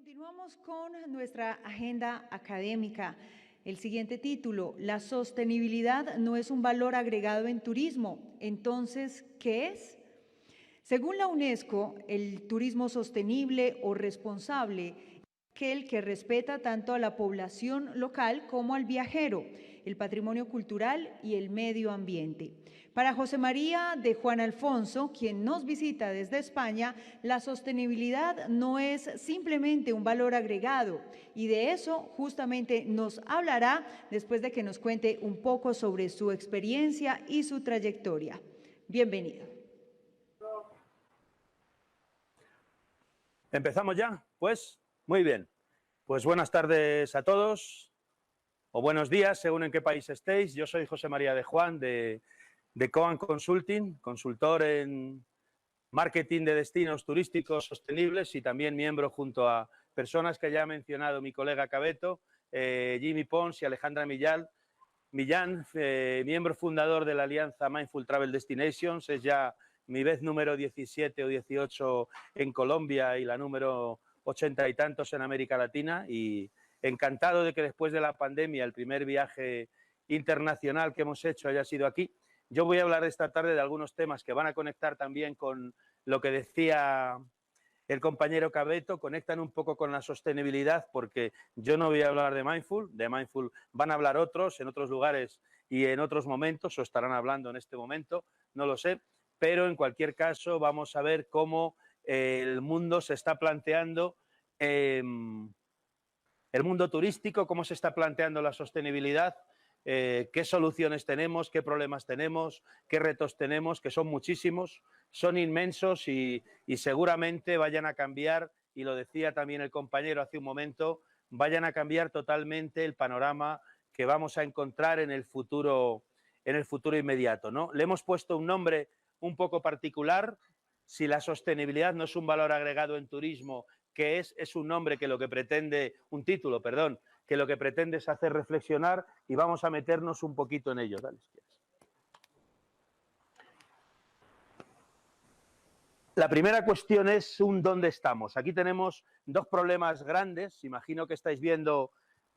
Continuamos con nuestra agenda académica. El siguiente título, la sostenibilidad no es un valor agregado en turismo. Entonces, ¿qué es? Según la UNESCO, el turismo sostenible o responsable es aquel que respeta tanto a la población local como al viajero, el patrimonio cultural y el medio ambiente. Para José María de Juan Alfonso, quien nos visita desde España, la sostenibilidad no es simplemente un valor agregado, y de eso justamente nos hablará después de que nos cuente un poco sobre su experiencia y su trayectoria. Bienvenido. ¿Empezamos ya? Pues muy bien. Pues buenas tardes a todos, o buenos días, según en qué país estéis. Yo soy José María de Juan, de Coan Consulting, consultor en marketing de destinos turísticos sostenibles y también miembro junto a personas que ya ha mencionado mi colega Cabeto, Jimmy Pons y Alejandra Millán, miembro fundador de la alianza Mindful Travel Destinations. Es ya mi vez número 17 o 18 en Colombia y la número 80 y tantos en América Latina, y encantado de que después de la pandemia el primer viaje internacional que hemos hecho haya sido aquí. Yo voy a hablar esta tarde de algunos temas que van a conectar también con lo que decía el compañero Cabeto, conectan un poco con la sostenibilidad, porque yo no voy a hablar de Mindful van a hablar otros en otros lugares y en otros momentos, o estarán hablando en este momento, no lo sé, pero en cualquier caso vamos a ver cómo el mundo se está planteando, el mundo turístico, cómo se está planteando la sostenibilidad, qué soluciones tenemos, qué problemas tenemos, qué retos tenemos, que son muchísimos, son inmensos y seguramente vayan a cambiar, y lo decía también el compañero hace un momento, vayan a cambiar totalmente el panorama que vamos a encontrar en el futuro inmediato, ¿no? Le hemos puesto un nombre un poco particular. Si la sostenibilidad no es un valor agregado en turismo, ¿qué es? Es un nombre que lo que pretende, un título, perdón, que lo que pretende es hacer reflexionar, y vamos a meternos un poquito en ello. Dale, si quieres. La primera cuestión es un ¿dónde estamos? Aquí tenemos dos problemas grandes. Imagino que estáis viendo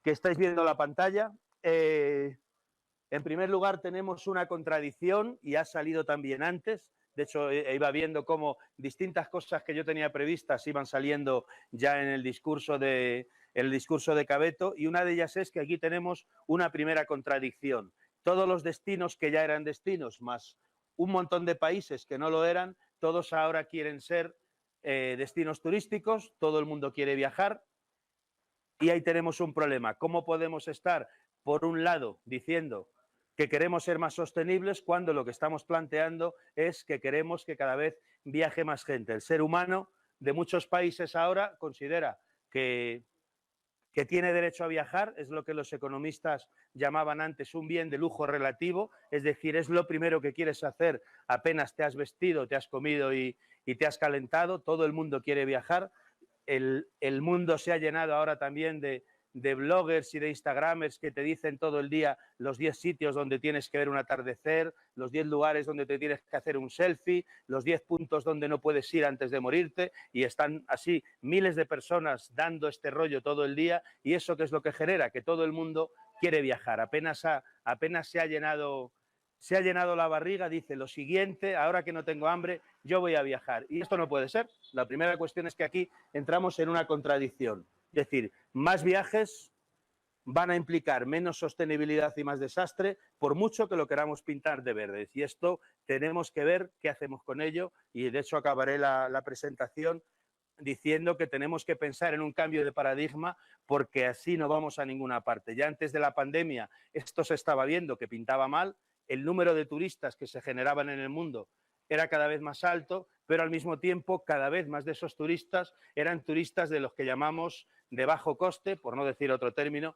la pantalla. En primer lugar, tenemos una contradicción, y ha salido también antes. De hecho, iba viendo cómo distintas cosas que yo tenía previstas iban saliendo ya en el discurso de Cabeto, y una de ellas es que aquí tenemos una primera contradicción. Todos los destinos que ya eran destinos, más un montón de países que no lo eran, todos ahora quieren ser destinos turísticos, todo el mundo quiere viajar, y ahí tenemos un problema. ¿Cómo podemos estar, por un lado, diciendo que queremos ser más sostenibles cuando lo que estamos planteando es que queremos que cada vez viaje más gente? El ser humano de muchos países ahora considera que tiene derecho a viajar, es lo que los economistas llamaban antes un bien de lujo relativo, es decir, es lo primero que quieres hacer apenas te has vestido, te has comido y te has calentado. Todo el mundo quiere viajar. El mundo se ha llenado ahora también de bloggers y de instagramers que te dicen todo el día los 10 sitios donde tienes que ver un atardecer, los 10 lugares donde te tienes que hacer un selfie, los 10 puntos donde no puedes ir antes de morirte, y están así miles de personas dando este rollo todo el día. ¿Y eso qué es lo que genera? Que todo el mundo quiere viajar. Apenas se ha llenado la barriga, dice lo siguiente: ahora que no tengo hambre, yo voy a viajar. Y esto no puede ser. La primera cuestión es que aquí entramos en una contradicción. Es decir, más viajes van a implicar menos sostenibilidad y más desastre, por mucho que lo queramos pintar de verdes. Y esto tenemos que ver qué hacemos con ello, y de hecho acabaré la presentación diciendo que tenemos que pensar en un cambio de paradigma, porque así no vamos a ninguna parte. Ya antes de la pandemia esto se estaba viendo que pintaba mal, el número de turistas que se generaban en el mundo era cada vez más alto, pero al mismo tiempo cada vez más de esos turistas eran turistas de los que llamamos de bajo coste, por no decir otro término,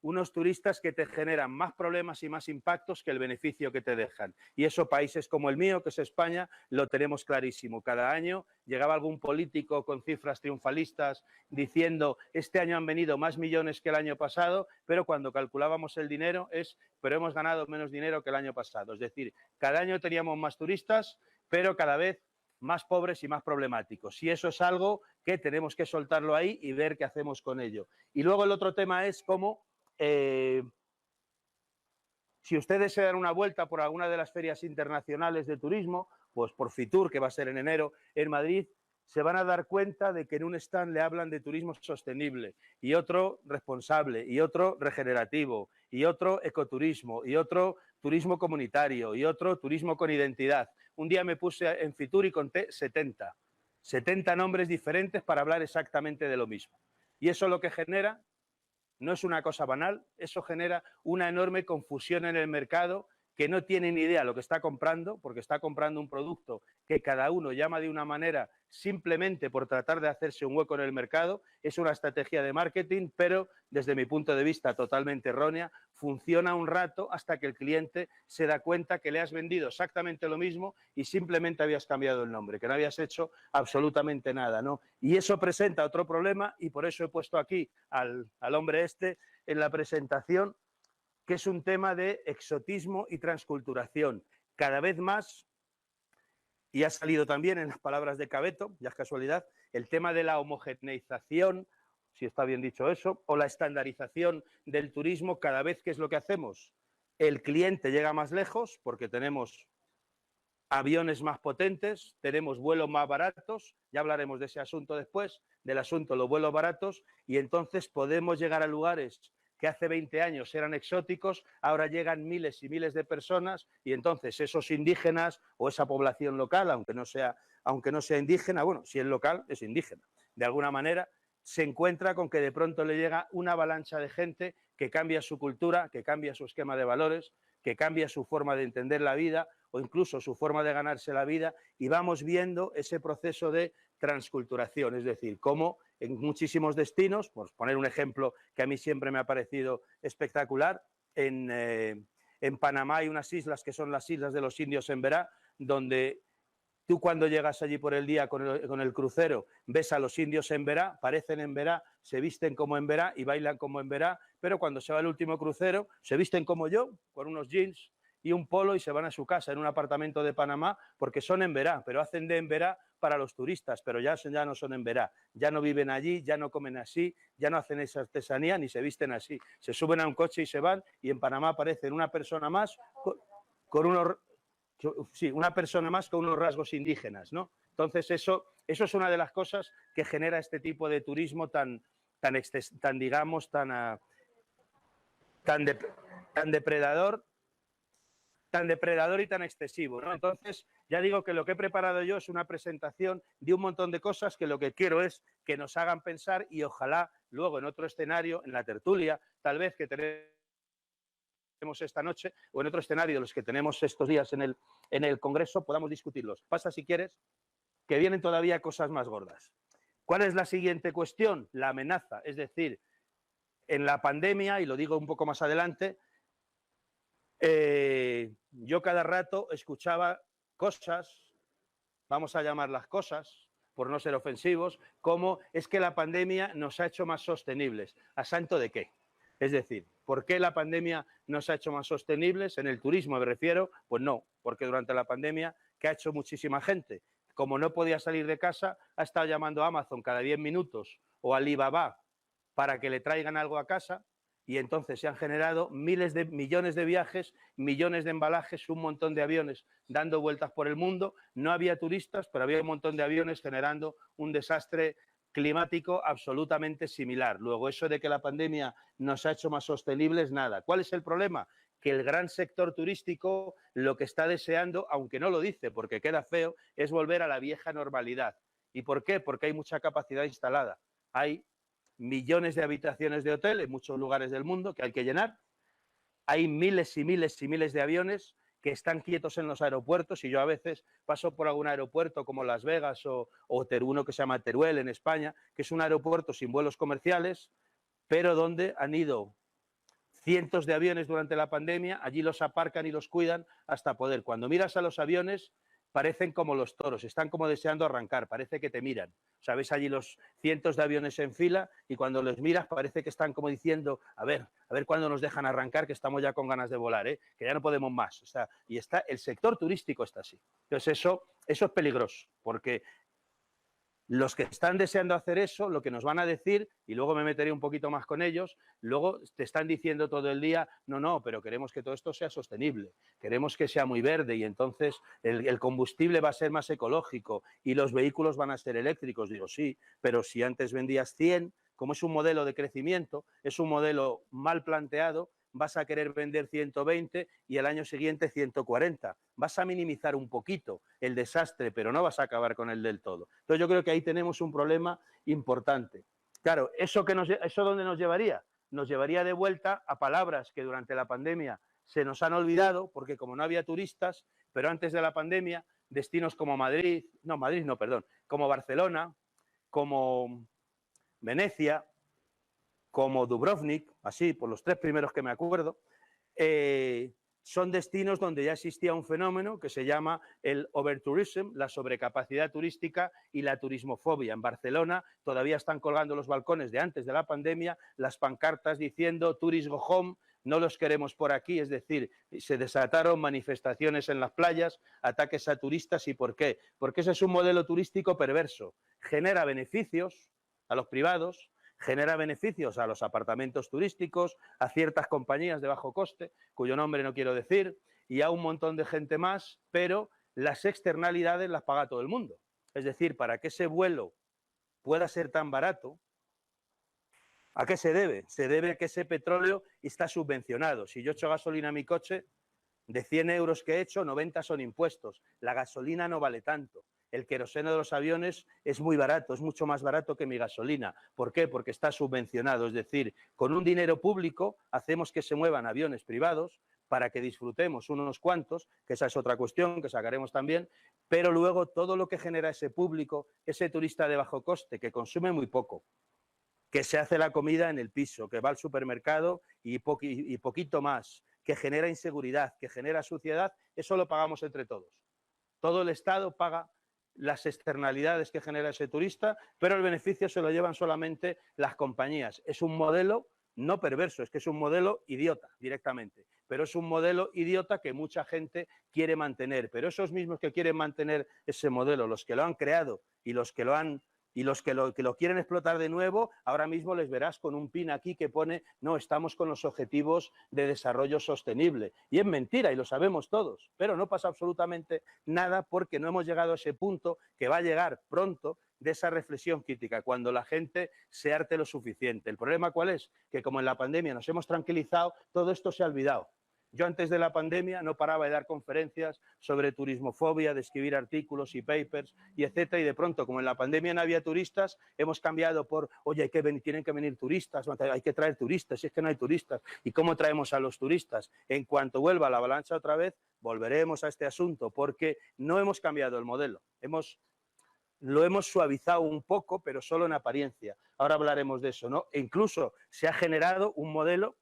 unos turistas que te generan más problemas y más impactos que el beneficio que te dejan. Y eso países como el mío, que es España, lo tenemos clarísimo. Cada año llegaba algún político con cifras triunfalistas diciendo este año han venido más millones que el año pasado, pero cuando calculábamos el dinero pero hemos ganado menos dinero que el año pasado. Es decir, cada año teníamos más turistas, pero cada vez más pobres y más problemáticos. Y eso es algo que tenemos que soltarlo ahí y ver qué hacemos con ello. Y luego el otro tema es cómo, si ustedes se dan una vuelta por alguna de las ferias internacionales de turismo, pues por Fitur, que va a ser en enero en Madrid, se van a dar cuenta de que en un stand le hablan de turismo sostenible y otro responsable y otro regenerativo y otro ecoturismo y otro turismo comunitario y otro turismo con identidad. Un día me puse en Fitur y conté 70 nombres diferentes para hablar exactamente de lo mismo. Y eso lo que genera no es una cosa banal, eso genera una enorme confusión en el mercado, que no tiene ni idea lo que está comprando, porque está comprando un producto que cada uno llama de una manera simplemente por tratar de hacerse un hueco en el mercado. Es una estrategia de marketing, pero desde mi punto de vista totalmente errónea. Funciona un rato hasta que el cliente se da cuenta que le has vendido exactamente lo mismo y simplemente habías cambiado el nombre, que no habías hecho absolutamente nada, ¿no? Y eso presenta otro problema, y por eso he puesto aquí al hombre este en la presentación, que es un tema de exotismo y transculturación. Cada vez más, y ha salido también en las palabras de Cabeto, ya es casualidad, el tema de la homogeneización, si está bien dicho eso, o la estandarización del turismo. Cada vez, ¿qué es lo que hacemos? El cliente llega más lejos porque tenemos aviones más potentes, tenemos vuelos más baratos, ya hablaremos de ese asunto después, del asunto de los vuelos baratos, y entonces podemos llegar a lugares que hace 20 años eran exóticos, ahora llegan miles y miles de personas, y entonces esos indígenas o esa población local, aunque no sea indígena, bueno, si es local, es indígena, de alguna manera se encuentra con que de pronto le llega una avalancha de gente que cambia su cultura, que cambia su esquema de valores, que cambia su forma de entender la vida o incluso su forma de ganarse la vida, y vamos viendo ese proceso de transculturación, es decir, cómo en muchísimos destinos, por poner un ejemplo que a mí siempre me ha parecido espectacular, en Panamá hay unas islas que son las islas de los indios en Verá, donde tú cuando llegas allí por el día con el crucero ves a los indios en Verá, parecen en Verá, se visten como en Verá y bailan como en Verá, pero cuando se va el último crucero se visten como yo, con unos jeans y un polo, y se van a su casa en un apartamento de Panamá porque son en Verá, pero hacen de en Verá para los turistas, pero ya no son en Verá, ya no viven allí, ya no comen así, ya no hacen esa artesanía ni se visten así. Se suben a un coche y se van, y en Panamá aparecen una persona más con unos... Sí, una persona más con unos rasgos indígenas, ¿no? Entonces, eso es una de las cosas que genera este tipo de turismo tan depredador y tan excesivo, ¿no? Entonces, ya digo que lo que he preparado yo es una presentación de un montón de cosas que lo que quiero es que nos hagan pensar, y ojalá luego en otro escenario, en la tertulia, tal vez que tenemos esta noche, o en otro escenario de los que tenemos estos días en el Congreso, podamos discutirlos. Pasa, si quieres, que vienen todavía cosas más gordas. ¿Cuál es la siguiente cuestión? La amenaza. Es decir, en la pandemia, y lo digo un poco más adelante, yo cada rato escuchaba cosas, vamos a llamarlas cosas, por no ser ofensivos, como es que la pandemia nos ha hecho más sostenibles. ¿A santo de qué? Es decir, ¿por qué la pandemia nos ha hecho más sostenibles? En el turismo me refiero, pues no, porque durante la pandemia, ¿qué ha hecho muchísima gente? Como no podía salir de casa, ha estado llamando a Amazon cada 10 minutos o a Alibaba para que le traigan algo a casa, y entonces se han generado millones de viajes, millones de embalajes, un montón de aviones dando vueltas por el mundo. No había turistas, pero había un montón de aviones generando un desastre climático absolutamente similar. Luego, eso de que la pandemia nos ha hecho más sostenibles, nada. ¿Cuál es el problema? Que el gran sector turístico lo que está deseando, aunque no lo dice porque queda feo, es volver a la vieja normalidad. ¿Y por qué? Porque hay mucha capacidad instalada. Hay millones de habitaciones de hotel en muchos lugares del mundo que hay que llenar. Hay miles y miles y miles de aviones que están quietos en los aeropuertos, y yo a veces paso por algún aeropuerto como Las Vegas o uno que se llama Teruel en España, que es un aeropuerto sin vuelos comerciales, pero donde han ido cientos de aviones durante la pandemia, allí los aparcan y los cuidan hasta poder. Cuando miras a los aviones, parecen como los toros, están como deseando arrancar, parece que te miran. O sea, ves allí los cientos de aviones en fila, y cuando los miras parece que están como diciendo, a ver cuándo nos dejan arrancar, que estamos ya con ganas de volar, que ya no podemos más. O sea, y el sector turístico está así. Entonces eso es peligroso, porque Los que están deseando hacer eso, lo que nos van a decir, y luego me meteré un poquito más con ellos, luego te están diciendo todo el día, no, pero queremos que todo esto sea sostenible, queremos que sea muy verde y entonces el combustible va a ser más ecológico y los vehículos van a ser eléctricos. Digo, sí, pero si antes vendías 100, como es un modelo de crecimiento, es un modelo mal planteado, vas a querer vender 120 y el año siguiente 140. Vas a minimizar un poquito el desastre, pero no vas a acabar con él del todo. Entonces yo creo que ahí tenemos un problema importante. Claro, ¿eso dónde nos llevaría? Nos llevaría de vuelta a palabras que durante la pandemia se nos han olvidado, porque como no había turistas, pero antes de la pandemia, destinos como como Barcelona, como Venecia, como Dubrovnik, así, por los 3 primeros que me acuerdo, son destinos donde ya existía un fenómeno que se llama el overtourism, la sobrecapacidad turística y la turismofobia. En Barcelona todavía están colgando los balcones de antes de la pandemia las pancartas diciendo tourist go home, no los queremos por aquí, es decir, se desataron manifestaciones en las playas, ataques a turistas. ¿Y por qué? Porque ese es un modelo turístico perverso, genera beneficios a los privados, genera beneficios a los apartamentos turísticos, a ciertas compañías de bajo coste, cuyo nombre no quiero decir, y a un montón de gente más, pero las externalidades las paga todo el mundo. Es decir, para que ese vuelo pueda ser tan barato, ¿a qué se debe? Se debe a que ese petróleo está subvencionado. Si yo echo gasolina a mi coche, de 100 euros que he hecho, 90 son impuestos. La gasolina no vale tanto. El queroseno de los aviones es muy barato, es mucho más barato que mi gasolina. ¿Por qué? Porque está subvencionado. Es decir, con un dinero público hacemos que se muevan aviones privados para que disfrutemos unos cuantos, que esa es otra cuestión que sacaremos también, pero luego todo lo que genera ese público, ese turista de bajo coste que consume muy poco, que se hace la comida en el piso, que va al supermercado y poquito más, que genera inseguridad, que genera suciedad, eso lo pagamos entre todos. Todo el Estado paga las externalidades que genera ese turista, pero el beneficio se lo llevan solamente las compañías. Es un modelo no perverso, es que es un modelo idiota directamente, pero es un modelo idiota que mucha gente quiere mantener. Pero esos mismos que quieren mantener ese modelo, los que lo han creado y los que lo quieren explotar de nuevo, ahora mismo les verás con un pin aquí que pone no, estamos con los objetivos de desarrollo sostenible. Y es mentira y lo sabemos todos, pero no pasa absolutamente nada porque no hemos llegado a ese punto que va a llegar pronto de esa reflexión crítica, cuando la gente se harte lo suficiente. ¿El problema cuál es? Que como en la pandemia nos hemos tranquilizado, todo esto se ha olvidado. Yo antes de la pandemia no paraba de dar conferencias sobre turismofobia, de escribir artículos y papers y etcétera, y de pronto, como en la pandemia no había turistas, hemos cambiado por, oye, tienen que venir turistas, hay que traer turistas, si es que no hay turistas, ¿y cómo traemos a los turistas? En cuanto vuelva la avalancha otra vez, volveremos a este asunto, porque no hemos cambiado el modelo, lo hemos suavizado un poco, pero solo en apariencia. Ahora hablaremos de eso, ¿no? E incluso se ha generado un modelo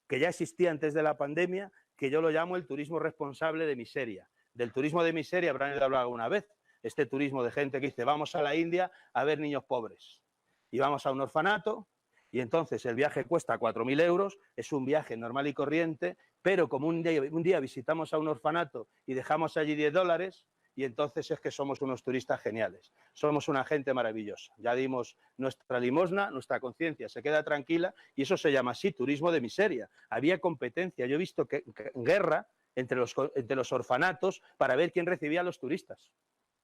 que ya existía antes de la pandemia, que yo lo llamo el turismo responsable de miseria. Del turismo de miseria habrán oído hablar alguna vez, este turismo de gente que dice vamos a la India a ver niños pobres y vamos a un orfanato y entonces el viaje cuesta 4.000 euros, es un viaje normal y corriente, pero como un día visitamos a un orfanato y dejamos allí $10, y entonces es que somos unos turistas geniales, somos una gente maravillosa, ya dimos nuestra limosna, nuestra conciencia se queda tranquila y eso se llama así, turismo de miseria. Había competencia, yo he visto que guerra entre los orfanatos para ver quién recibía a los turistas.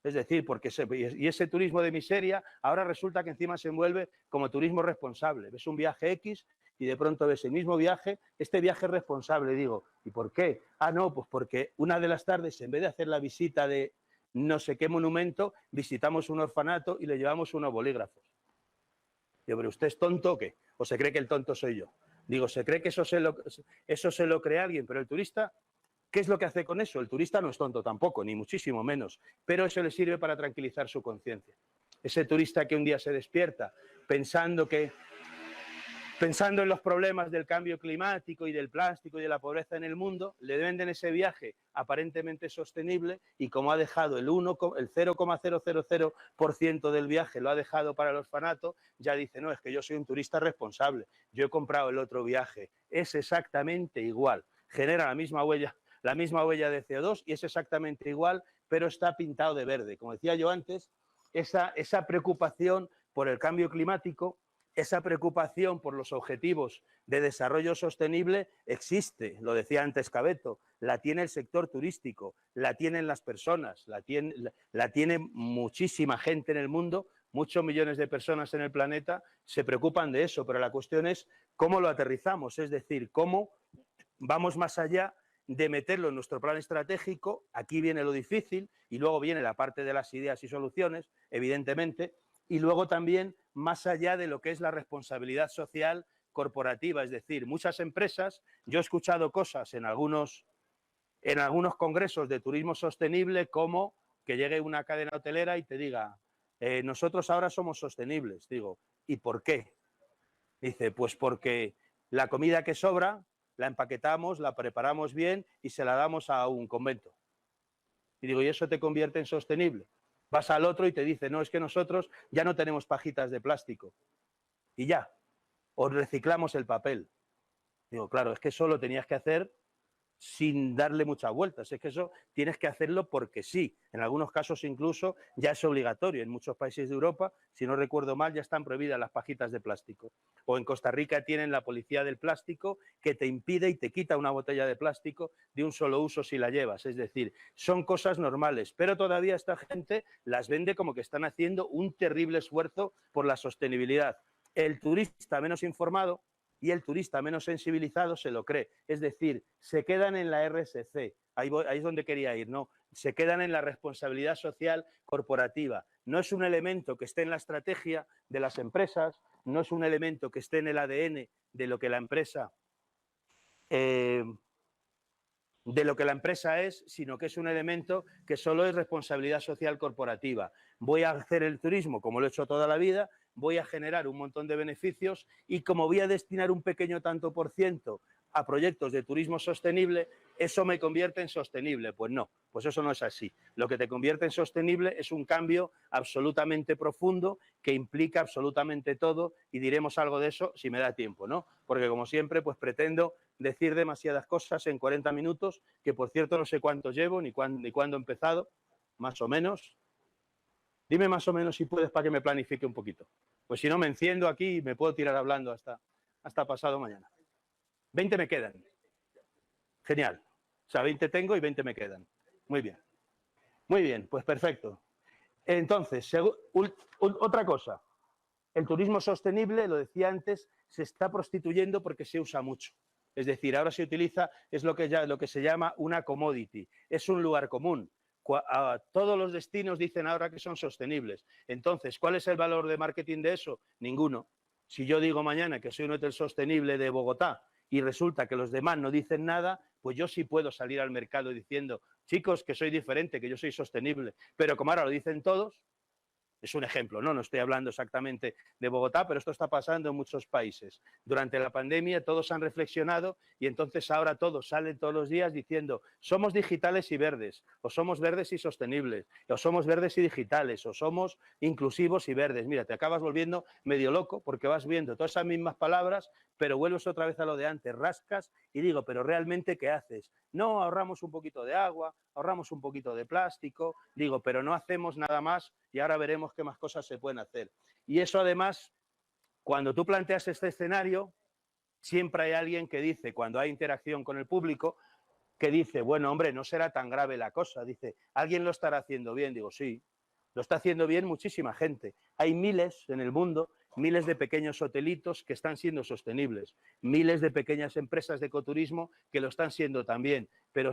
Es decir, y ese turismo de miseria ahora resulta que encima se envuelve como turismo responsable. Ves un viaje X y de pronto ves el mismo viaje, este viaje es responsable. Digo, ¿y por qué? Ah, no, pues porque una de las tardes, en vez de hacer la visita de no sé qué monumento, visitamos un orfanato y le llevamos unos bolígrafos. Digo, ¿pero usted es tonto o qué? ¿O se cree que el tonto soy yo? Digo, se cree que eso se lo cree alguien, pero el turista, ¿qué es lo que hace con eso? El turista no es tonto tampoco, ni muchísimo menos, pero eso le sirve para tranquilizar su conciencia. Ese turista que un día se despierta pensando en los problemas del cambio climático y del plástico y de la pobreza en el mundo, le venden ese viaje aparentemente sostenible y como ha dejado el 0,000% del viaje lo ha dejado para el orfanato, ya dice, no, es que yo soy un turista responsable, yo he comprado el otro viaje, es exactamente igual, genera la misma huella de CO2 y es exactamente igual, pero está pintado de verde. Como decía yo antes, esa preocupación por el cambio climático, esa preocupación por los objetivos de desarrollo sostenible existe, lo decía antes Cabeto, la tiene el sector turístico, la tienen las personas, la tiene muchísima gente en el mundo, muchos millones de personas en el planeta se preocupan de eso, pero la cuestión es cómo lo aterrizamos, es decir, cómo vamos más allá de meterlo en nuestro plan estratégico, aquí viene lo difícil y luego viene la parte de las ideas y soluciones, evidentemente, y luego también más allá de lo que es la responsabilidad social corporativa, es decir, muchas empresas, yo he escuchado cosas en algunos congresos de turismo sostenible como que llegue una cadena hotelera y te diga, nosotros ahora somos sostenibles, digo, ¿y por qué? Dice, pues porque la comida que sobra la empaquetamos, la preparamos bien y se la damos a un convento. Y digo, ¿y eso te convierte en sostenible? Vas al otro y te dice, no, es que nosotros ya no tenemos pajitas de plástico. Y ya, o reciclamos el papel. Digo, claro, es que eso lo tenías que hacer sin darle muchas vueltas. Es que eso tienes que hacerlo porque sí. En algunos casos incluso ya es obligatorio. En muchos países de Europa, si no recuerdo mal, ya están prohibidas las pajitas de plástico. O en Costa Rica tienen la policía del plástico que te impide y te quita una botella de plástico de un solo uso si la llevas. Es decir, son cosas normales, pero todavía esta gente las vende como que están haciendo un terrible esfuerzo por la sostenibilidad. El turista menos informado y el turista menos sensibilizado se lo cree. Es decir, se quedan en la RSC, ahí es donde quería ir, ¿no? Se quedan en la responsabilidad social corporativa. No es un elemento que esté en la estrategia de las empresas, no es un elemento que esté en el ADN de lo que la empresa es, sino que es un elemento que solo es responsabilidad social corporativa. Voy a hacer el turismo como lo he hecho toda la vida, voy a generar un montón de beneficios y como voy a destinar un pequeño tanto por ciento a proyectos de turismo sostenible, ¿eso me convierte en sostenible? Pues no, pues eso no es así. Lo que te convierte en sostenible es un cambio absolutamente profundo que implica absolutamente todo y diremos algo de eso si me da tiempo, ¿no? Porque como siempre, pues pretendo decir demasiadas cosas en 40 minutos, que por cierto no sé cuántos llevo ni cuándo he empezado, más o menos. Dime más o menos si puedes para que me planifique un poquito. Pues si no me enciendo aquí y me puedo tirar hablando hasta pasado mañana. 20 me quedan. Genial. O sea, 20 tengo y 20 me quedan. Muy bien. Muy bien, pues perfecto. Entonces, otra cosa. El turismo sostenible, lo decía antes, se está prostituyendo porque se usa mucho. Es decir, ahora se utiliza, es lo que se llama una commodity. Es un lugar común. Todos los destinos dicen ahora que son sostenibles. Entonces, ¿cuál es el valor de marketing de eso? Ninguno. Si yo digo mañana que soy un hotel sostenible de Bogotá y resulta que los demás no dicen nada, pues yo sí puedo salir al mercado diciendo, chicos, que soy diferente, que yo soy sostenible. Pero como ahora lo dicen todos, es un ejemplo, ¿no? No estoy hablando exactamente de Bogotá, pero esto está pasando en muchos países. Durante la pandemia todos han reflexionado y entonces ahora todos salen todos los días diciendo somos digitales y verdes, o somos verdes y sostenibles, o somos verdes y digitales, o somos inclusivos y verdes. Mira, te acabas volviendo medio loco porque vas viendo todas esas mismas palabras, pero vuelves otra vez a lo de antes, rascas y digo, pero realmente ¿qué haces? No, ahorramos un poquito de agua, ahorramos un poquito de plástico, digo, pero no hacemos nada más y ahora veremos qué más cosas se pueden hacer. Y eso además, cuando tú planteas este escenario, siempre hay alguien que dice, cuando hay interacción con el público, que dice, bueno, hombre, no será tan grave la cosa. Dice, ¿alguien lo estará haciendo bien? Digo, sí, lo está haciendo bien muchísima gente. Hay miles en el mundo, miles de pequeños hotelitos que están siendo sostenibles, miles de pequeñas empresas de ecoturismo que lo están siendo también, pero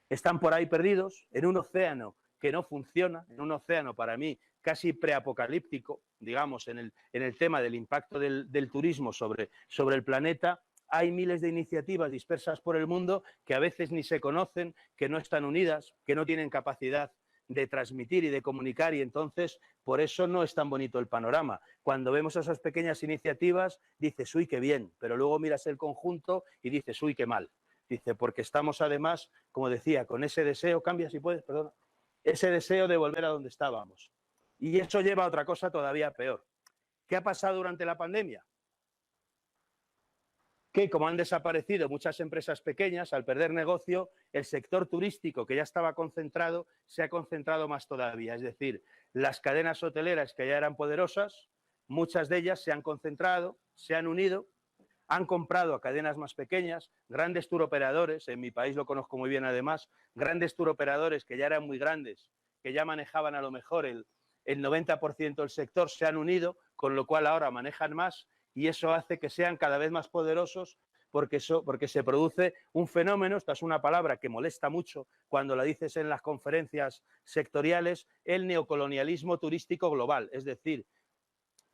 están por ahí perdidos en un océano que no funciona, en un océano para mí casi preapocalíptico, digamos, en el tema del impacto del turismo sobre el planeta. Hay miles de iniciativas dispersas por el mundo que a veces ni se conocen, que no están unidas, que no tienen capacidad de transmitir y de comunicar y entonces por eso no es tan bonito el panorama. Cuando vemos esas pequeñas iniciativas dices, uy, qué bien, pero luego miras el conjunto y dices, uy, qué mal. Dice, porque estamos además, como decía, con ese deseo, cambia si puedes, perdona, ese deseo de volver a donde estábamos. Y eso lleva a otra cosa todavía peor. ¿Qué ha pasado durante la pandemia? que como han desaparecido muchas empresas pequeñas, al perder negocio, el sector turístico que ya estaba concentrado se ha concentrado más todavía. Es decir, las cadenas hoteleras que ya eran poderosas, muchas de ellas se han concentrado, se han unido, han comprado a cadenas más pequeñas, grandes turoperadores, en mi país lo conozco muy bien además, grandes turoperadores que ya eran muy grandes, que ya manejaban a lo mejor el 90% del sector, se han unido, con lo cual ahora manejan más y eso hace que sean cada vez más poderosos porque se produce un fenómeno, esta es una palabra que molesta mucho cuando la dices en las conferencias sectoriales, el neocolonialismo turístico global, es decir,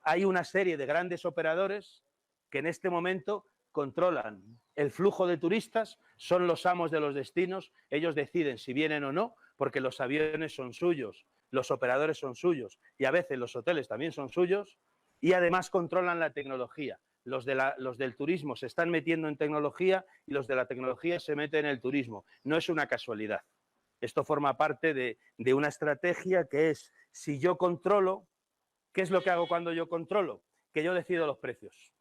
hay una serie de grandes operadores que en este momento controlan el flujo de turistas, son los amos de los destinos, ellos deciden si vienen o no, porque los aviones son suyos, los operadores son suyos y a veces los hoteles también son suyos y además controlan la tecnología. Los del turismo se están metiendo en tecnología y los de la tecnología se meten en el turismo. No es una casualidad. Esto forma parte de una estrategia que es, si yo controlo, ¿qué es lo que hago cuando yo controlo? Que yo decido los precios.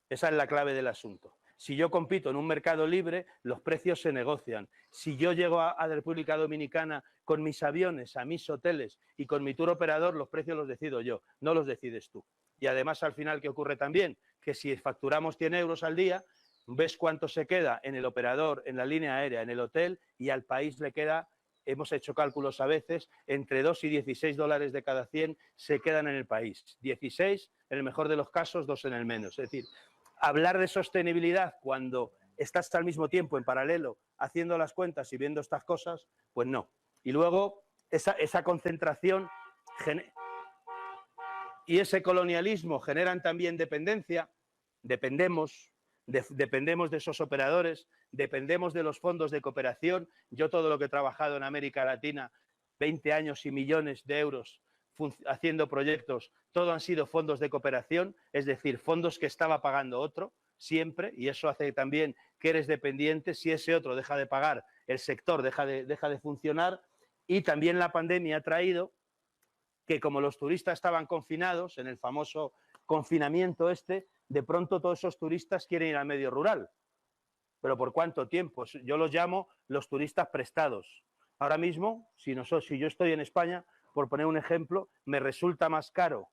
Esa es la clave del asunto. Si yo compito en un mercado libre, los precios se negocian. Si yo llego a la República Dominicana con mis aviones, a mis hoteles y con mi tour operador, los precios los decido yo, no los decides tú. Y además, al final, ¿qué ocurre también? Que si facturamos 100 euros al día, ves cuánto se queda en el operador, en la línea aérea, en el hotel y al país le queda, hemos hecho cálculos a veces, entre 2 y 16 dólares de cada 100 se quedan en el país. 16, en el mejor de los casos, 2 en el menos. Es decir, hablar de sostenibilidad cuando estás al mismo tiempo en paralelo haciendo las cuentas y viendo estas cosas, pues no. Y luego esa concentración y ese colonialismo generan también dependencia, dependemos de esos operadores, dependemos de los fondos de cooperación. Yo todo lo que he trabajado en América Latina, 20 años y millones de euros haciendo proyectos, todo han sido fondos de cooperación, es decir, fondos que estaba pagando otro siempre y eso hace también que eres dependiente. Si ese otro deja de pagar, el sector deja de funcionar y también la pandemia ha traído que como los turistas estaban confinados en el famoso confinamiento de pronto todos esos turistas quieren ir al medio rural. ¿Pero por cuánto tiempo? Yo los llamo los turistas prestados. Ahora mismo, si yo estoy en España, por poner un ejemplo, me resulta más caro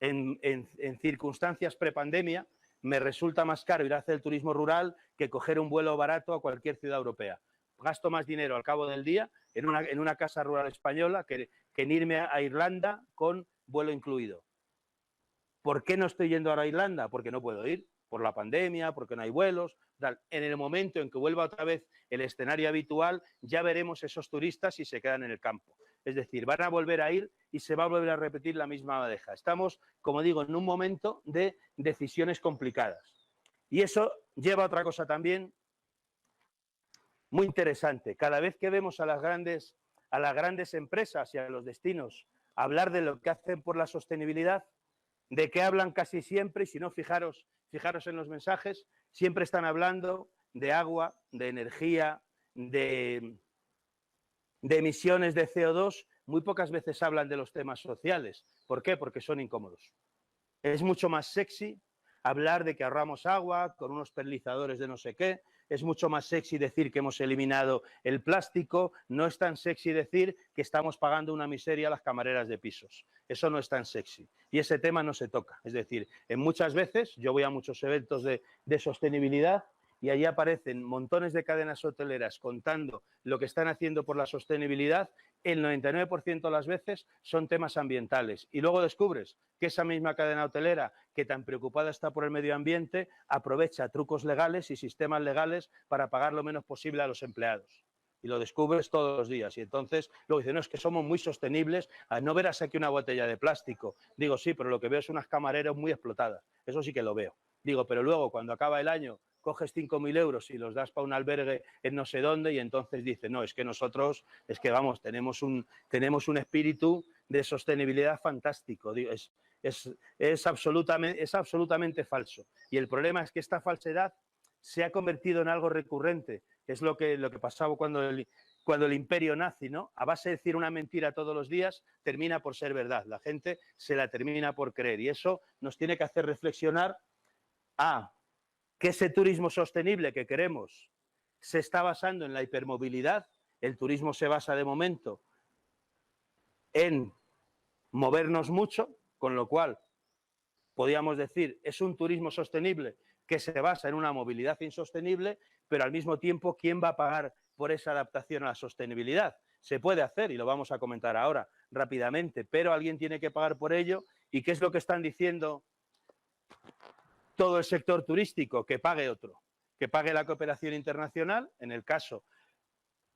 en circunstancias prepandemia, me resulta más caro ir a hacer el turismo rural que coger un vuelo barato a cualquier ciudad europea. Gasto más dinero al cabo del día en una casa rural española que en irme a Irlanda con vuelo incluido. ¿Por qué no estoy yendo ahora a Irlanda? Porque no puedo ir, por la pandemia, porque no hay vuelos. Tal. En el momento en que vuelva otra vez el escenario habitual, ya veremos esos turistas si se quedan en el campo. Es decir, van a volver a ir y se va a volver a repetir la misma madeja. Estamos, como digo, en un momento de decisiones complicadas. Y eso lleva a otra cosa también muy interesante. Cada vez que vemos a las grandes empresas y a los destinos hablar de lo que hacen por la sostenibilidad, ¿de qué hablan casi siempre? Y si no, fijaros en los mensajes, siempre están hablando de agua, de energía, de emisiones de CO2, muy pocas veces hablan de los temas sociales. ¿Por qué? Porque son incómodos. Es mucho más sexy hablar de que ahorramos agua con unos perlizadores de no sé qué, es mucho más sexy decir que hemos eliminado el plástico, no es tan sexy decir que estamos pagando una miseria a las camareras de pisos. Eso no es tan sexy y ese tema no se toca. Es decir, muchas veces yo voy a muchos eventos de sostenibilidad y allí aparecen montones de cadenas hoteleras contando lo que están haciendo por la sostenibilidad. El 99% de las veces son temas ambientales y luego descubres que esa misma cadena hotelera que tan preocupada está por el medio ambiente aprovecha trucos legales y sistemas legales para pagar lo menos posible a los empleados. Y lo descubres todos los días. Y entonces luego dicen, no, es que somos muy sostenibles, no verás aquí una botella de plástico. Digo, sí, pero lo que veo es unas camareras muy explotadas. Eso sí que lo veo. Digo, pero luego cuando acaba el año coges 5.000 euros y los das para un albergue en no sé dónde y entonces dicen, no, es que nosotros, es que vamos, tenemos un espíritu de sostenibilidad fantástico. Digo, es absolutamente falso. Y el problema es que esta falsedad se ha convertido en algo recurrente. Es lo que pasaba cuando el imperio nazi, ¿no? A base de decir una mentira todos los días, termina por ser verdad. La gente se la termina por creer y eso nos tiene que hacer reflexionar que ese turismo sostenible que queremos se está basando en la hipermovilidad. El turismo se basa de momento en movernos mucho, con lo cual podríamos decir es un turismo sostenible que se basa en una movilidad insostenible, pero al mismo tiempo, ¿quién va a pagar por esa adaptación a la sostenibilidad? Se puede hacer y lo vamos a comentar ahora rápidamente, pero alguien tiene que pagar por ello. ¿Y qué es lo que están diciendo todo el sector turístico? Que pague otro, que pague la cooperación internacional. En el caso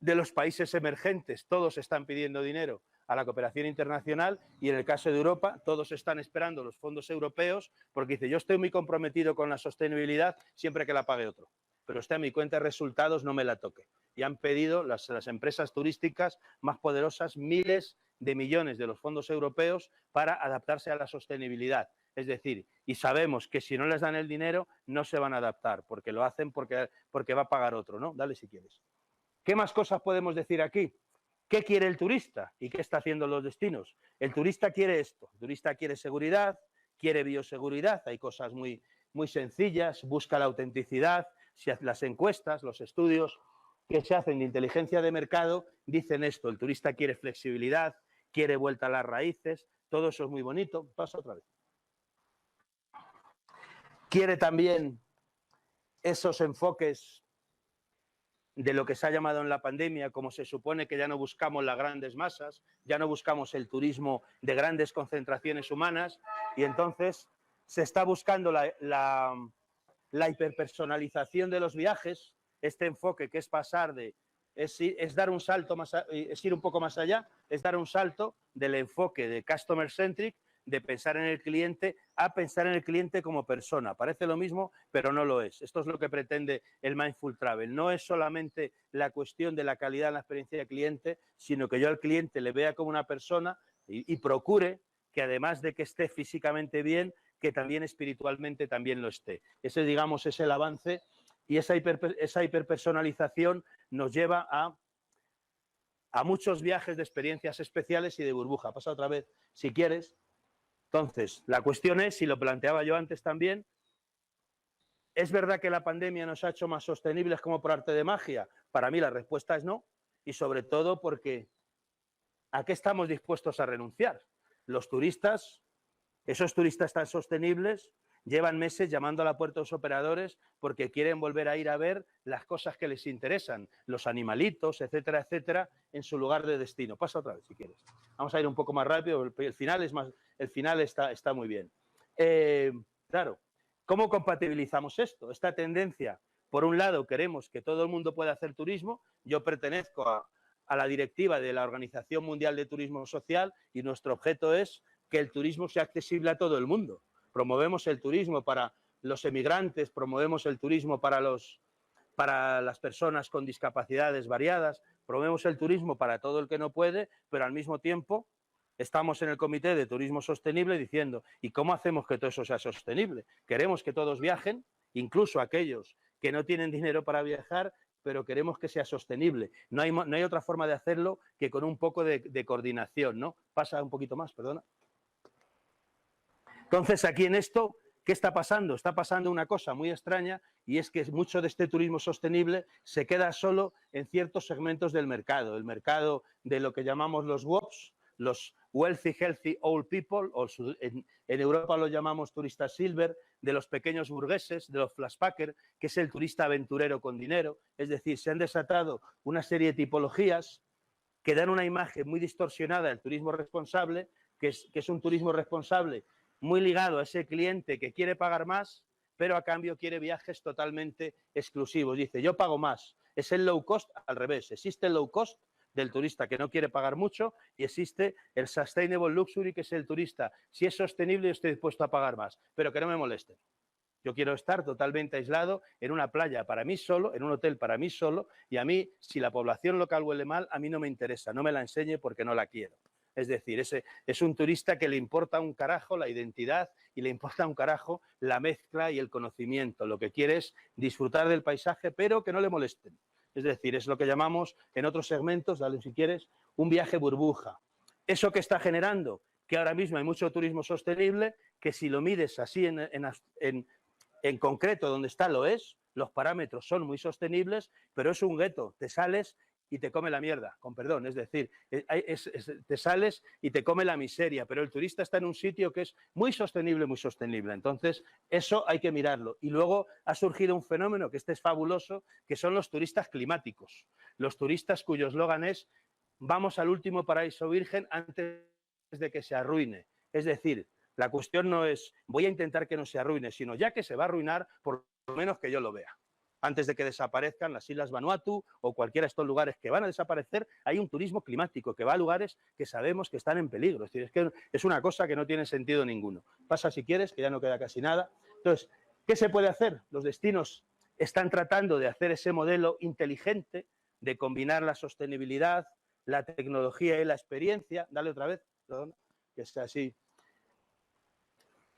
de los países emergentes, todos están pidiendo dinero a la cooperación internacional, y en el caso de Europa, todos están esperando los fondos europeos, porque dice, yo estoy muy comprometido con la sostenibilidad siempre que la pague otro, pero usted a mi cuenta de resultados no me la toque. Y han pedido las empresas turísticas más poderosas miles de millones de los fondos europeos para adaptarse a la sostenibilidad. Es decir, y sabemos que si no les dan el dinero no se van a adaptar, porque lo hacen porque va a pagar otro, ¿no? Dale si quieres. ¿Qué más cosas podemos decir aquí? ¿Qué quiere el turista y qué está haciendo los destinos? El turista quiere esto, el turista quiere seguridad, quiere bioseguridad, hay cosas muy sencillas, busca la autenticidad. Si las encuestas, los estudios que se hacen de inteligencia de mercado dicen esto, el turista quiere flexibilidad, quiere vuelta a las raíces, todo eso es muy bonito. Pasa otra vez. Quiere también esos enfoques de lo que se ha llamado en la pandemia, como se supone que ya no buscamos las grandes masas, ya no buscamos el turismo de grandes concentraciones humanas, y entonces se está buscando la hiperpersonalización de los viajes, este enfoque que es pasar de, es dar un salto más, es ir un poco más allá, es dar un salto del enfoque de customer centric, de pensar en el cliente, a pensar en el cliente como persona. Parece lo mismo, pero no lo es. Esto es lo que pretende el Mindful Travel. No es solamente la cuestión de la calidad en la experiencia del cliente, sino que yo al cliente le vea como una persona y procure que, además de que esté físicamente bien, que también espiritualmente también lo esté. Ese, digamos, es el avance, y esa hiperpersonalización nos lleva a muchos viajes de experiencias especiales y de burbuja. Pasa otra vez, si quieres. Entonces, la cuestión es, y lo planteaba yo antes también, ¿es verdad que la pandemia nos ha hecho más sostenibles como por arte de magia? Para mí la respuesta es no, y sobre todo porque ¿a qué estamos dispuestos a renunciar? Los turistas, esos turistas tan sostenibles, llevan meses llamando a la puerta de los operadores porque quieren volver a ir a ver las cosas que les interesan, los animalitos, etcétera, etcétera, en su lugar de destino. Pasa otra vez, si quieres. Vamos a ir un poco más rápido, el final está muy bien. Claro, ¿cómo compatibilizamos esto? Esta tendencia, por un lado, queremos que todo el mundo pueda hacer turismo. Yo pertenezco a la directiva de la Organización Mundial de Turismo Social, y nuestro objeto es que el turismo sea accesible a todo el mundo. Promovemos el turismo para los emigrantes, promovemos el turismo para las personas con discapacidades variadas, promovemos el turismo para todo el que no puede, pero al mismo tiempo estamos en el Comité de Turismo Sostenible diciendo, ¿y cómo hacemos que todo eso sea sostenible? Queremos que todos viajen, incluso aquellos que no tienen dinero para viajar, pero queremos que sea sostenible. No hay otra forma de hacerlo que con un poco de coordinación, ¿no? Pasa un poquito más, perdona. Entonces, aquí en esto, ¿qué está pasando? Está pasando una cosa muy extraña, y es que mucho de este turismo sostenible se queda solo en ciertos segmentos del mercado. El mercado de lo que llamamos los WOPs, los Wealthy, Healthy, Old People, o en Europa lo llamamos turistas silver, de los pequeños burgueses, de los flashpacker, que es el turista aventurero con dinero. Es decir, se han desatado una serie de tipologías que dan una imagen muy distorsionada del turismo responsable, que es un turismo responsable muy ligado a ese cliente que quiere pagar más, pero a cambio quiere viajes totalmente exclusivos. Dice, yo pago más. Es el low cost al revés. Existe el low cost del turista que no quiere pagar mucho, y existe el sustainable luxury, que es el turista, si es sostenible, yo estoy dispuesto a pagar más, pero que no me molesten. Yo quiero estar totalmente aislado en una playa para mí solo, en un hotel para mí solo, y a mí, si la población local huele mal, a mí no me interesa, no me la enseñe porque no la quiero. Es decir, es un turista que le importa un carajo la identidad y le importa un carajo la mezcla y el conocimiento. Lo que quiere es disfrutar del paisaje, pero que no le molesten. Es decir, es lo que llamamos en otros segmentos, dale si quieres, un viaje burbuja. ¿Eso que está generando? Que ahora mismo hay mucho turismo sostenible, que si lo mides así en concreto donde está lo es, los parámetros son muy sostenibles, pero es un gueto, te sales y te come la mierda, con perdón, es decir, te sales y te come la miseria, pero el turista está en un sitio que es muy sostenible, entonces eso hay que mirarlo. Y luego ha surgido un fenómeno, que este es fabuloso, que son los turistas climáticos, los turistas cuyo eslogan es vamos al último paraíso virgen antes de que se arruine, es decir, la cuestión no es voy a intentar que no se arruine, sino ya que se va a arruinar, por lo menos que yo lo vea. Antes de que desaparezcan las Islas Vanuatu o cualquiera de estos lugares que van a desaparecer, hay un turismo climático que va a lugares que sabemos que están en peligro. Es decir, es que es una cosa que no tiene sentido ninguno. Pasa si quieres, que ya no queda casi nada. Entonces, ¿qué se puede hacer? Los destinos están tratando de hacer ese modelo inteligente de combinar la sostenibilidad, la tecnología y la experiencia. Dale otra vez, perdón, que sea así.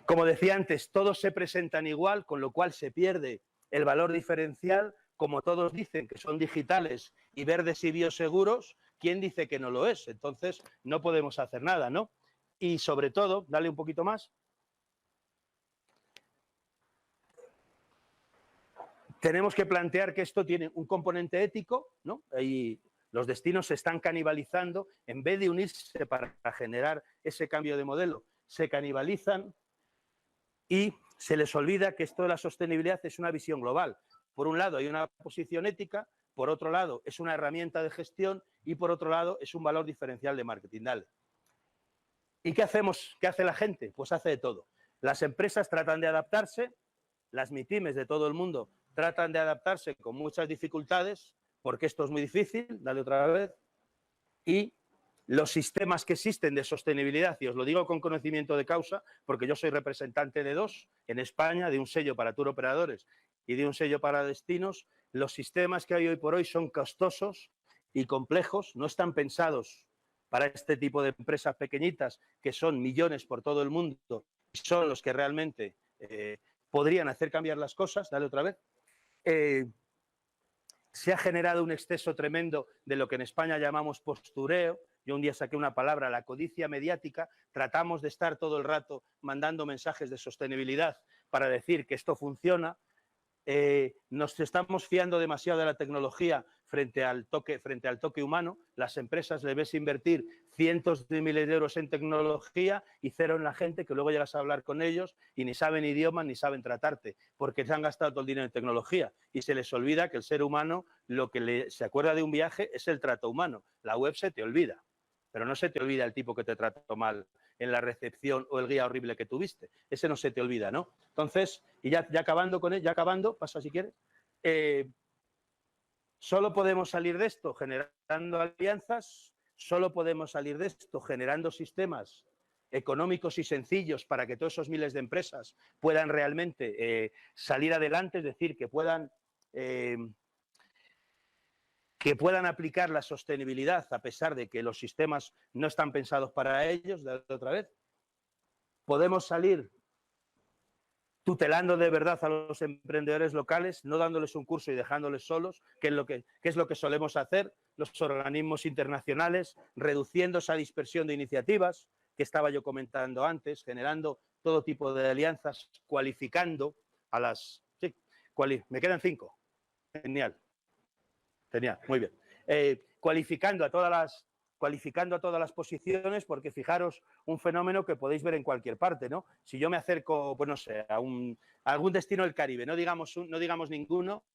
Como decía antes, todos se presentan igual, con lo cual se pierde el valor diferencial. Como todos dicen que son digitales y verdes y bioseguros, ¿quién dice que no lo es? Entonces, no podemos hacer nada, ¿no? Y sobre todo, dale un poquito más. Tenemos que plantear que esto tiene un componente ético, ¿no? Y los destinos se están canibalizando, en vez de unirse para generar ese cambio de modelo, se canibalizan y se les olvida que esto de la sostenibilidad es una visión global. Por un lado hay una posición ética, por otro lado es una herramienta de gestión y por otro lado es un valor diferencial de marketing. Dale. ¿Y qué hacemos? ¿Qué hace la gente? Pues hace de todo. Las empresas tratan de adaptarse, las MIPYMES de todo el mundo tratan de adaptarse con muchas dificultades, porque esto es muy difícil, dale otra vez, y los sistemas que existen de sostenibilidad, y os lo digo con conocimiento de causa, porque yo soy representante de dos en España, de un sello para tour operadores y de un sello para destinos, los sistemas que hay hoy por hoy son costosos y complejos, no están pensados para este tipo de empresas pequeñitas, que son millones por todo el mundo, y son los que realmente podrían hacer cambiar las cosas, dale otra vez. Se ha generado un exceso tremendo de lo que en España llamamos postureo. Yo un día saqué una palabra, la codicia mediática. Tratamos de estar todo el rato mandando mensajes de sostenibilidad para decir que esto funciona. Nos estamos fiando demasiado de la tecnología frente al toque humano. Las empresas les ves invertir cientos de miles de euros en tecnología y cero en la gente, que luego llegas a hablar con ellos y ni saben idiomas ni saben tratarte, porque se han gastado todo el dinero en tecnología y se les olvida que el ser humano lo que se acuerda de un viaje es el trato humano. La web se te olvida, pero no se te olvida el tipo que te trató mal en la recepción o el guía horrible que tuviste. Ese no se te olvida, ¿no? Entonces, y ya acabando con él, pasa si quieres, solo podemos salir de esto generando alianzas, solo podemos salir de esto generando sistemas económicos y sencillos para que todos esos miles de empresas puedan realmente salir adelante, es decir, que puedan aplicar la sostenibilidad a pesar de que los sistemas no están pensados para ellos. De otra vez, podemos salir tutelando de verdad a los emprendedores locales, no dándoles un curso y dejándoles solos, que es lo que solemos hacer los organismos internacionales, reduciendo esa dispersión de iniciativas que estaba yo comentando antes, generando todo tipo de alianzas, cualificando a las... Sí, me quedan 5. Genial, muy bien. Cualificando a todas las posiciones, porque fijaros un fenómeno que podéis ver en cualquier parte, ¿no? Si yo me acerco, pues no sé, a algún destino del Caribe, no digamos ninguno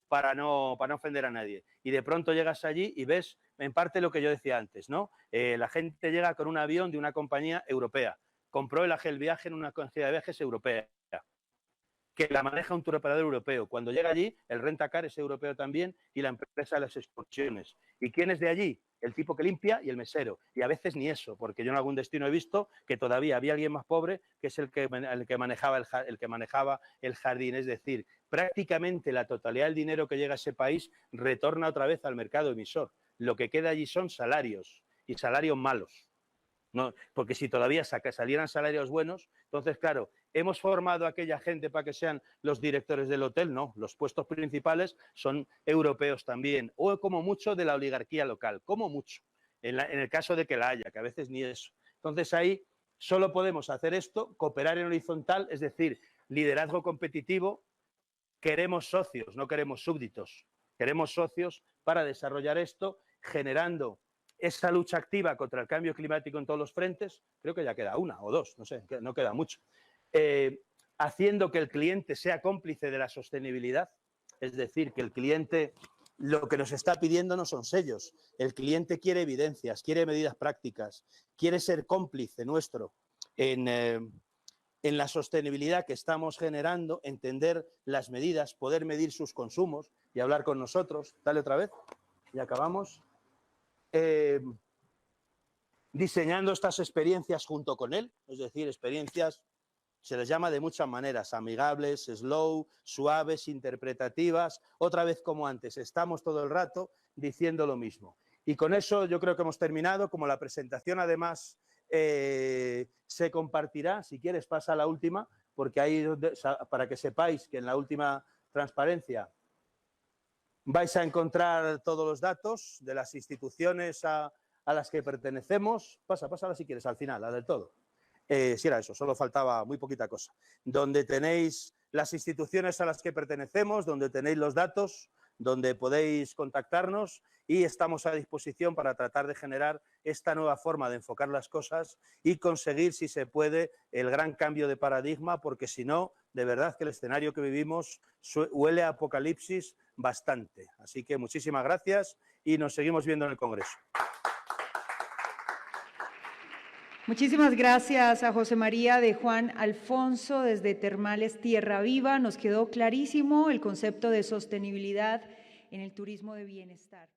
para no ofender a nadie, y de pronto llegas allí y ves en parte lo que yo decía antes, ¿no? La gente llega con un avión de una compañía europea, compró el viaje en una agencia de viajes europea, que la maneja un turoperador europeo. Cuando llega allí, el rentacar es europeo también y la empresa de las excursiones. ¿Y quién es de allí? El tipo que limpia y el mesero. Y a veces ni eso, porque yo en algún destino he visto que todavía había alguien más pobre que es el que manejaba el jardín. Es decir, prácticamente la totalidad del dinero que llega a ese país retorna otra vez al mercado emisor. Lo que queda allí son salarios, y salarios malos. No, porque si todavía salieran salarios buenos, entonces, claro, ¿hemos formado a aquella gente para que sean los directores del hotel? No, los puestos principales son europeos también, o como mucho de la oligarquía local, como mucho, en el caso de que la haya, que a veces ni eso. Entonces ahí solo podemos hacer esto, cooperar en horizontal, es decir, liderazgo competitivo, queremos socios, no queremos súbditos. Queremos socios para desarrollar esto, generando esa lucha activa contra el cambio climático en todos los frentes. Creo que ya queda una o dos, no sé, no queda mucho. Haciendo que el cliente sea cómplice de la sostenibilidad, es decir, que el cliente lo que nos está pidiendo no son sellos, el cliente quiere evidencias, quiere medidas prácticas, quiere ser cómplice nuestro en la sostenibilidad que estamos generando, entender las medidas, poder medir sus consumos y hablar con nosotros. Dale otra vez y acabamos. Diseñando estas experiencias junto con él, es decir, experiencias, se les llama de muchas maneras, amigables, slow, suaves, interpretativas, otra vez como antes, estamos todo el rato diciendo lo mismo. Y con eso yo creo que hemos terminado, como la presentación además se compartirá, si quieres pasa a la última, porque ahí para que sepáis que en la última transparencia vais a encontrar todos los datos de las instituciones a las que pertenecemos. Pásala si quieres, al final, la del todo. Si era eso, solo faltaba muy poquita cosa. Donde tenéis las instituciones a las que pertenecemos, donde tenéis los datos, donde podéis contactarnos y estamos a disposición para tratar de generar esta nueva forma de enfocar las cosas y conseguir, si se puede, el gran cambio de paradigma, porque si no, de verdad que el escenario que vivimos huele a apocalipsis bastante. Así que muchísimas gracias y nos seguimos viendo en el Congreso. Muchísimas gracias a José María de Juan Alfonso desde Termales Tierra Viva. Nos quedó clarísimo el concepto de sostenibilidad en el turismo de bienestar.